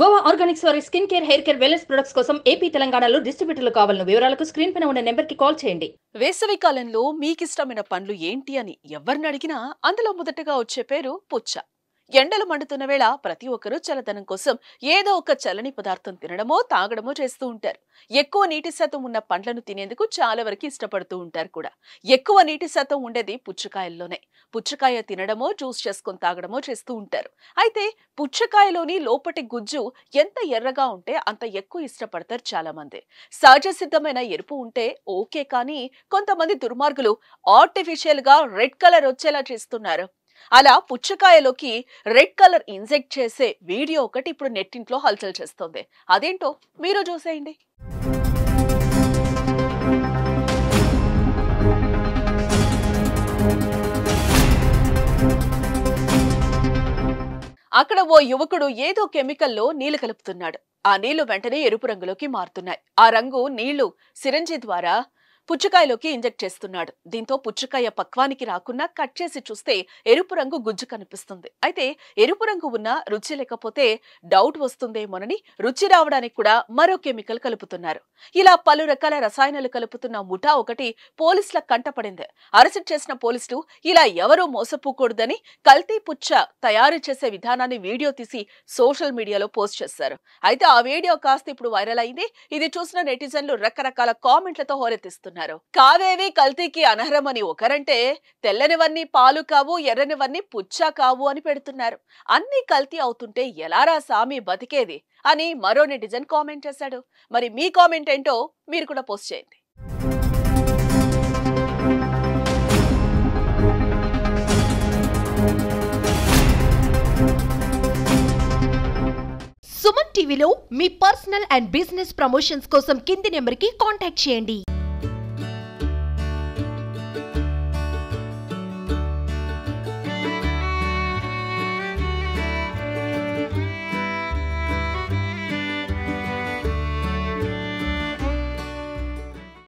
Goa Organics వారి skin care, hair care, wellness products కోసం AP, తెలంగాణలో డిస్ట్రిబ్యూటర్లు కావాలను వివరాలకు స్క్రీన్ పైన ఉన్న నెంబర్కి కాల్ చేయండి. వేసవి కాలంలో మీకిష్టమైన పండ్లు ఏంటి అని ఎవరిని అడిగినా అందులో మొదటగా వచ్చే పేరు పుచ్చ. ఎండలు మండుతున్న వేళ ప్రతి ఒక్కరూ చల్లదనం కోసం ఏదో ఒక చల్లని పదార్థం తినడమో తాగడమో చేస్తూ ఉంటారు. ఎక్కువ నీటి శాతం ఉన్న పండ్లను తినేందుకు చాలా వరకు ఇష్టపడుతూ ఉంటారు కూడా. ఎక్కువ నీటి శాతం ఉండేది పుచ్చకాయల్లోనే. పుచ్చకాయ తినడమో జ్యూస్ చేసుకొని తాగడమో చేస్తూ ఉంటారు. అయితే పుచ్చకాయలోని లోపటి గుజ్జు ఎంత ఎర్రగా ఉంటే అంత ఎక్కువ ఇష్టపడతారు చాలా మంది. సహజ సిద్ధమైన ఎరుపు ఉంటే ఓకే, కానీ కొంతమంది దుర్మార్గులు ఆర్టిఫిషియల్ గా రెడ్ కలర్ వచ్చేలా చేస్తున్నారు. అలా పుచ్చకాయలోకి రెడ్ కలర్ ఇంజెక్ట్ చేసే వీడియో ఒకటి ఇప్పుడు నెట్టింట్లో హల్చల్ చేస్తోంది. అదేంటో మీరు చూసేయండి. అక్కడ ఓ యువకుడు ఏదో కెమికల్లో నీళ్లు కలుపుతున్నాడు. ఆ నీళ్లు వెంటనే ఎరుపు రంగులోకి మారుతున్నాయి. ఆ రంగు నీళ్లు సిరంజి ద్వారా పుచ్చకాయలోకి ఇంజెక్ట్ చేస్తున్నాడు. దీంతో పుచ్చకాయ పక్వానికి రాకుండా కట్ చేసి చూస్తే ఎరుపు రంగు గుజ్జు కనిపిస్తుంది. అయితే ఎరుపు రంగు ఉన్న రుచి లేకపోతే డౌట్ వస్తుందేమోనని రుచి రావడానికి కూడా మరో కెమికల్ కలుపుతున్నారు. ఇలా పలు రకాల రసాయనాలు కలుపుతున్న ముఠా ఒకటి పోలీసుల కంటపడింది. అరెస్ట్ చేసిన పోలీసులు ఇలా ఎవరూ మోసపోకూడదని కల్తీ పుచ్చ తయారు చేసే విధానాన్ని వీడియో తీసి సోషల్ మీడియాలో పోస్ట్ చేశారు. అయితే ఆ వీడియో కాస్త ఇప్పుడు వైరల్ అయింది. ఇది చూసిన నెటిజన్లు రకరకాల కామెంట్లతో హోరెత్తిస్తున్నారు. కావేవి కల్తీకి అనర్హమని ఒకరంటే, తెల్లనివన్నీ పాలు కావు, ఎర్రనివన్నీ పుచ్చా కావు అని పెడుతున్నారు. అన్ని కల్తీ అవుతుంటే ఎలారా సామి బతికేది అని మరో నెటిజన్ కామెంట్ చేశాడు. మరి మీ కామెంట్ ఏంటో మీరు కూడా పోస్ట్ చేయండి. సుమన్ టీవీలో మీ పర్సనల్ అండ్ బిజినెస్ ప్రమోషన్స్ కోసం కింది నెంబర్కి కాంటాక్ట్ చేయండి.